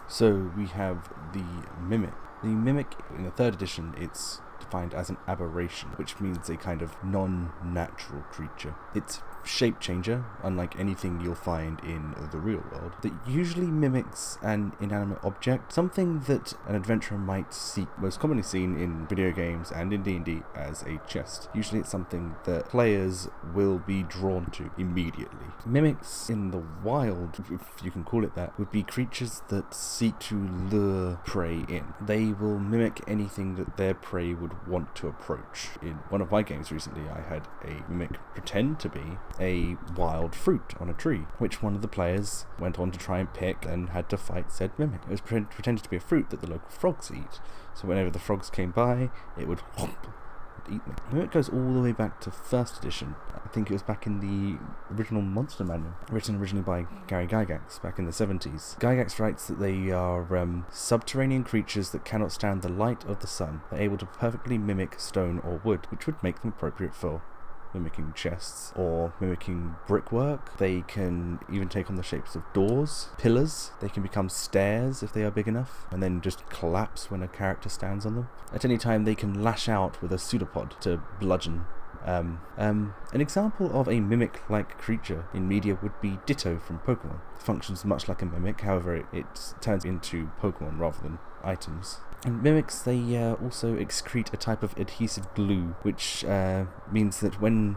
So we have the Mimic. The Mimic, in the 3rd edition, it's defined as an aberration, which means a kind of non-natural creature. It's shape changer, unlike anything you'll find in the real world, that usually mimics an inanimate object, something that an adventurer might seek, most commonly seen in video games and in D&D as a chest. Usually it's something that players will be drawn to immediately. Mimics in the wild, if you can call it that, would be creatures that seek to lure prey in. They will mimic anything that their prey would want to approach. In one of my games recently, I had a mimic pretend to be a wild fruit on a tree, which one of the players went on to try and pick and had to fight said mimic. It was pretended to be a fruit that the local frogs eat, so whenever the frogs came by, it would eat them. Mimic goes all the way back to 1st edition. I think it was back in the original Monster Manual, written originally by Gary Gygax back in the 70s. Gygax writes that they are subterranean creatures that cannot stand the light of the sun. They're able to perfectly mimic stone or wood, which would make them appropriate for mimicking chests or mimicking brickwork. They can even take on the shapes of doors, pillars. They can become stairs if they are big enough, and then just collapse when a character stands on them. At any time, they can lash out with a pseudopod to bludgeon. An example of a mimic-like creature in media would be Ditto from Pokemon. It functions much like a mimic, however it turns into Pokemon rather than items. And mimics, they also excrete a type of adhesive glue, which means that when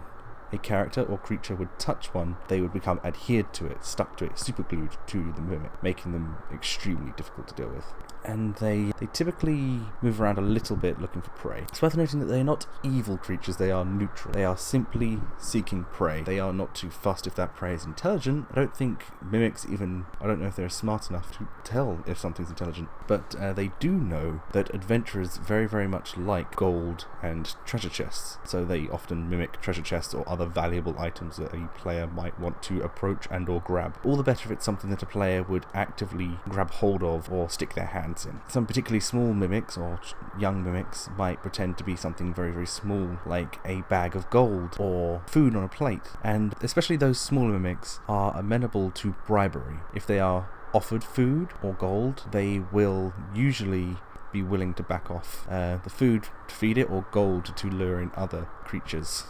a character or creature would touch one, they would become adhered to it, stuck to it, superglued to the mimic, making them extremely difficult to deal with. And they typically move around a little bit looking for prey. It's worth noting that they are not evil creatures, they are neutral. They are simply seeking prey. They are not too fussed if that prey is intelligent. I don't think mimics even, I don't know if they're smart enough to tell if something's intelligent, but they do know that adventurers very, very much like gold and treasure chests, so they often mimic treasure chests or other valuable items that a player might want to approach and or grab. All the better if it's something that a player would actively grab hold of or stick their hand in. Some particularly small mimics or young mimics might pretend to be something very, very small, like a bag of gold or food on a plate, and especially those smaller mimics are amenable to bribery. If they are offered food or gold, they will usually be willing to back off the food to feed it or gold to lure in other creatures.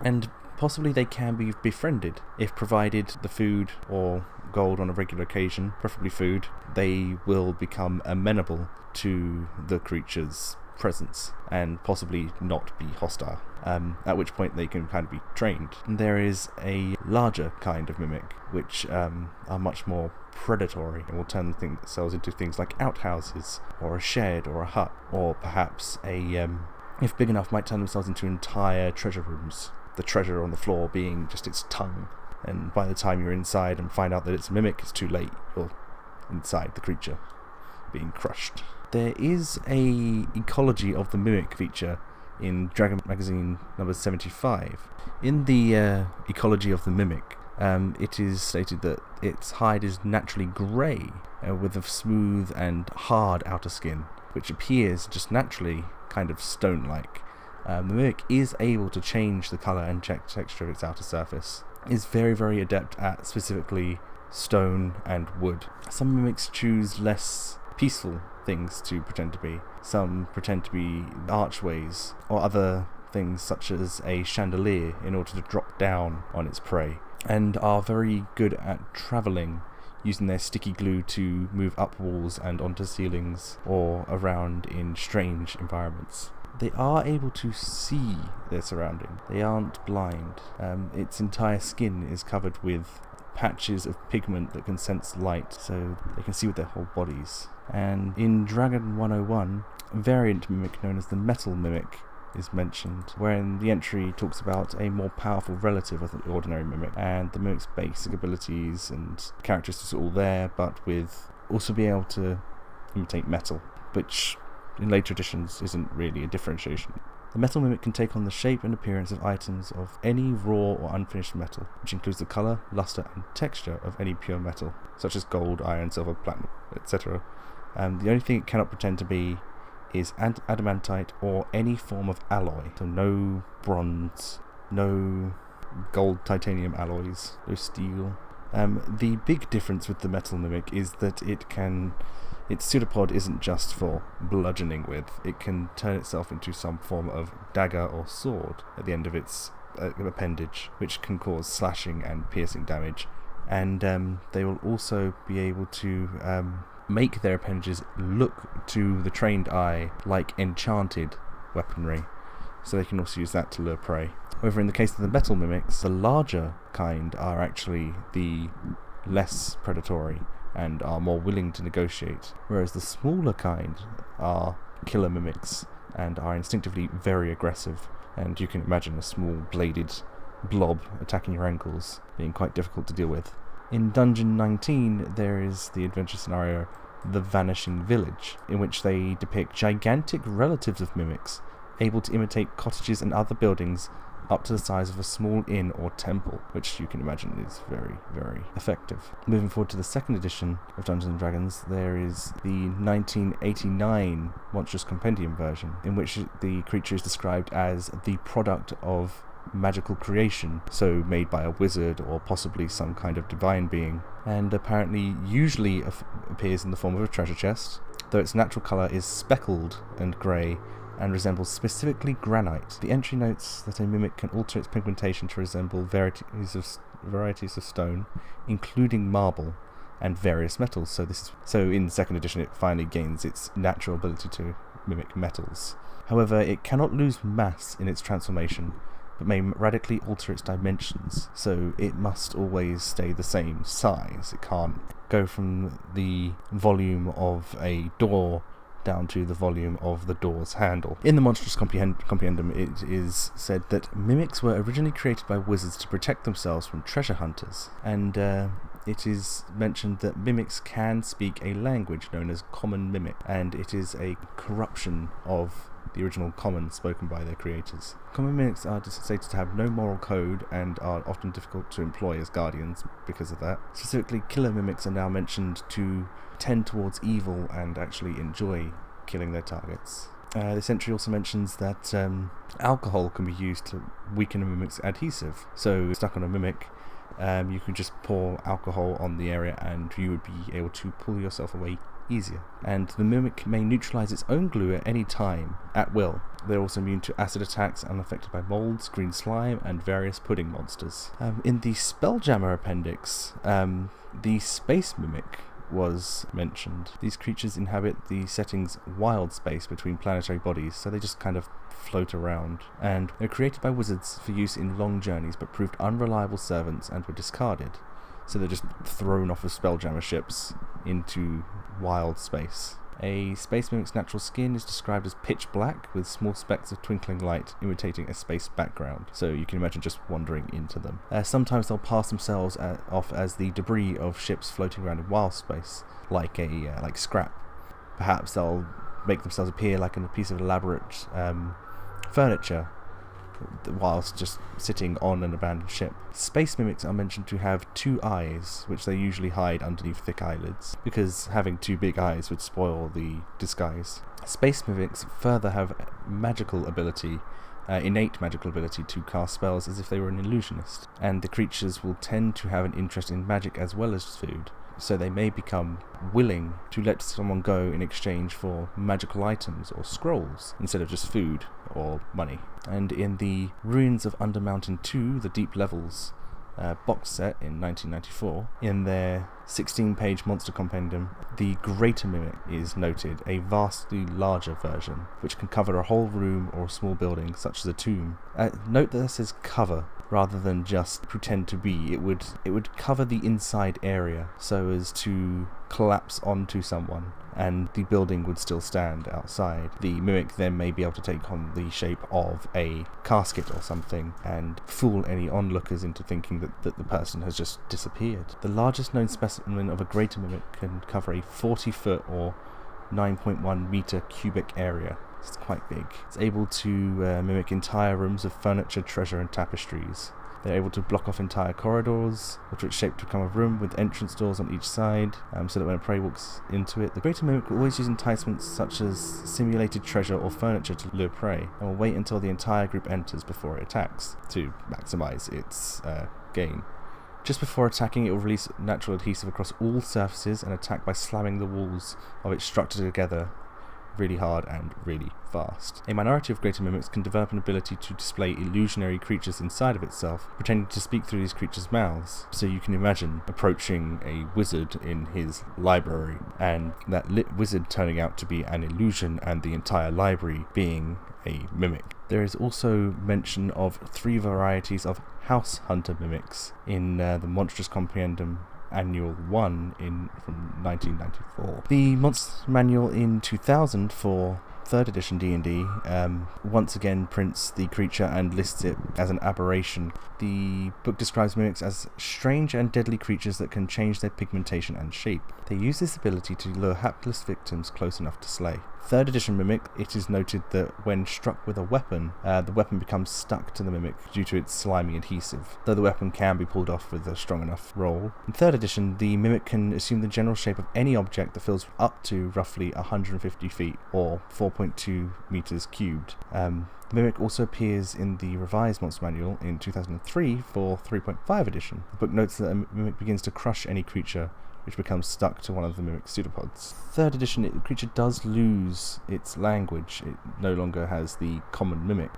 And possibly they can be befriended if provided the food or gold on a regular occasion, preferably food. They will become amenable to the creature's presence and possibly not be hostile, at which point they can kind of be trained. And there is a larger kind of mimic which are much more predatory and will turn themselves into things like outhouses or a shed or a hut, or perhaps if big enough, might turn themselves into entire treasure rooms, the treasure on the floor being just its tongue. And by the time you're inside and find out that it's a mimic, it's too late. You're inside the creature, being crushed. There is a ecology of the mimic feature in Dragon Magazine number 75. In the ecology of the mimic, it is stated that its hide is naturally grey, with a smooth and hard outer skin, which appears just naturally kind of stone-like. The mimic is able to change the colour and texture of its outer surface. Is very, very adept at specifically stone and wood. Some mimics choose less peaceful things to pretend to be. Some pretend to be archways or other things such as a chandelier in order to drop down on its prey, and are very good at travelling, using their sticky glue to move up walls and onto ceilings or around in strange environments. They are able to see their surrounding. They aren't blind. Its entire skin is covered with patches of pigment that can sense light, so they can see with their whole bodies. And in Dragon 101, a variant mimic known as the Metal Mimic is mentioned, wherein the entry talks about a more powerful relative of the ordinary mimic, and the mimic's basic abilities and characteristics are all there, but with also being able to imitate metal, which in later editions isn't really a differentiation. The metal mimic can take on the shape and appearance of items of any raw or unfinished metal, which includes the colour, lustre and texture of any pure metal, such as gold, iron, silver, platinum, etc. The only thing it cannot pretend to be is adamantite or any form of alloy, so no bronze, no gold titanium alloys, no steel. The big difference with the metal mimic is that it can its pseudopod isn't just for bludgeoning with. It can turn itself into some form of dagger or sword at the end of its appendage, which can cause slashing and piercing damage. And they will also be able to make their appendages look to the trained eye like enchanted weaponry, so they can also use that to lure prey. However, in the case of the metal mimics, the larger kind are actually the less predatory and are more willing to negotiate, whereas the smaller kind are killer mimics and are instinctively very aggressive, and you can imagine a small bladed blob attacking your ankles being quite difficult to deal with. In Dungeon 19 there is the adventure scenario The Vanishing Village, in which they depict gigantic relatives of mimics able to imitate cottages and other buildings up to the size of a small inn or temple, which you can imagine is very, very effective. Moving forward to the second edition of Dungeons & Dragons, there is the 1989 Monstrous Compendium version, in which the creature is described as the product of magical creation, so made by a wizard or possibly some kind of divine being, and apparently usually appears in the form of a treasure chest, though its natural colour is speckled and grey and resembles specifically granite. The entry notes that a mimic can alter its pigmentation to resemble varieties of stone, including marble and various metals. So in the second edition it finally gains its natural ability to mimic metals. However, it cannot lose mass in its transformation, but may radically alter its dimensions, so it must always stay the same size. It can't go from the volume of a door down to the volume of the door's handle. In the Monstrous Compendium, it is said that mimics were originally created by wizards to protect themselves from treasure hunters, and it is mentioned that mimics can speak a language known as Common Mimic, and it is a corruption of the original Common spoken by their creators. Common mimics are stated to have no moral code and are often difficult to employ as guardians because of that. Specifically, killer mimics are now mentioned to tend towards evil and actually enjoy killing their targets. This entry also mentions that alcohol can be used to weaken a mimic's adhesive. So, stuck on a mimic, you can just pour alcohol on the area and you would be able to pull yourself away easier. And the mimic may neutralize its own glue at any time, at will. They're also immune to acid attacks, unaffected by molds, green slime, and various pudding monsters. In the Spelljammer appendix, the space mimic was mentioned. These creatures inhabit the setting's wild space between planetary bodies, so they just kind of float around, and they're created by wizards for use in long journeys but proved unreliable servants and were discarded. So they're just thrown off of Spelljammer ships into wild space. A space mimic's natural skin is described as pitch black with small specks of twinkling light imitating a space background, so you can imagine just wandering into them. Sometimes they'll pass themselves off as the debris of ships floating around in wild space, like scrap. Perhaps they'll make themselves appear like a piece of elaborate furniture whilst just sitting on an abandoned ship. Space mimics are mentioned to have two eyes, which they usually hide underneath thick eyelids, because having two big eyes would spoil the disguise. Space mimics further have innate magical ability to cast spells as if they were an illusionist, and the creatures will tend to have an interest in magic as well as food, so they may become willing to let someone go in exchange for magical items or scrolls instead of just food or money. And in the Ruins of Undermountain 2, the Deep Levels box set in 1994, in their 16-page monster compendium, the Greater Mimic is noted, a vastly larger version, which can cover a whole room or a small building, such as a tomb. Note that this says cover, rather than just pretend to be. It would cover the inside area so as to collapse onto someone and the building would still stand outside. The mimic then may be able to take on the shape of a casket or something and fool any onlookers into thinking that the person has just disappeared. The largest known specimen of a greater mimic can cover a 40-foot or 9.1 meter cubic area. It's quite big. It's able to mimic entire rooms of furniture, treasure, and tapestries. They're able to block off entire corridors, which are shaped to become a room with entrance doors on each side, so that when a prey walks into it, the greater mimic will always use enticements such as simulated treasure or furniture to lure prey, and will wait until the entire group enters before it attacks, to maximize its gain. Just before attacking, it will release natural adhesive across all surfaces and attack by slamming the walls of its structure together really hard and really fast. A minority of greater mimics can develop an ability to display illusionary creatures inside of itself, pretending to speak through these creatures' mouths. So you can imagine approaching a wizard in his library, and that wizard turning out to be an illusion and the entire library being a mimic. There is also mention of 3 varieties of house hunter mimics in the Monstrous Compendium Annual 1 from 1994. The Monster Manual in 2000 for 3rd edition D&D once again prints the creature and lists it as an aberration. The book describes mimics as strange and deadly creatures that can change their pigmentation and shape. They use this ability to lure hapless victims close enough to slay. 3rd edition mimic, it is noted that when struck with a weapon, the weapon becomes stuck to the mimic due to its slimy adhesive, though the weapon can be pulled off with a strong enough roll. In 3rd edition, the mimic can assume the general shape of any object that fills up to roughly 150 feet, or 4.2 meters cubed. The mimic also appears in the revised Monster Manual in 2003 for 3.5 edition. The book notes that a mimic begins to crush any creature which becomes stuck to one of the mimic's pseudopods. 3rd edition, the creature does lose its language. It no longer has the common mimic,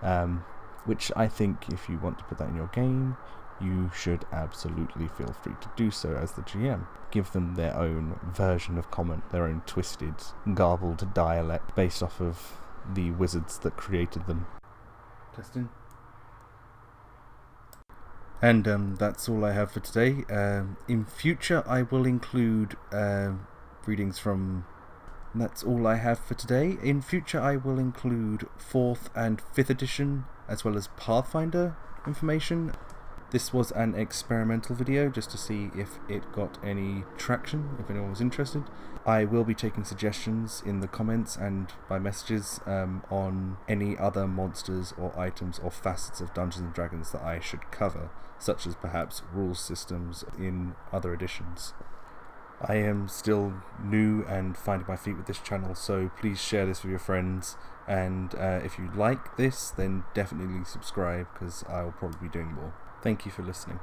which I think if you want to put that in your game, you should absolutely feel free to do so as the GM. Give them their own version of common, their own twisted, garbled dialect based off of the wizards that created them. Testing. And that's all I have for today. In future, I will include readings from... That's all I have for today. In future, I will include 4th and 5th edition, as well as Pathfinder information. This was an experimental video just to see if it got any traction, if anyone was interested. I will be taking suggestions in the comments and by messages on any other monsters or items or facets of Dungeons & Dragons that I should cover, such as perhaps rules systems in other editions. I am still new and finding my feet with this channel, so please share this with your friends, and if you like this, then definitely subscribe, because I'll probably be doing more. Thank you for listening.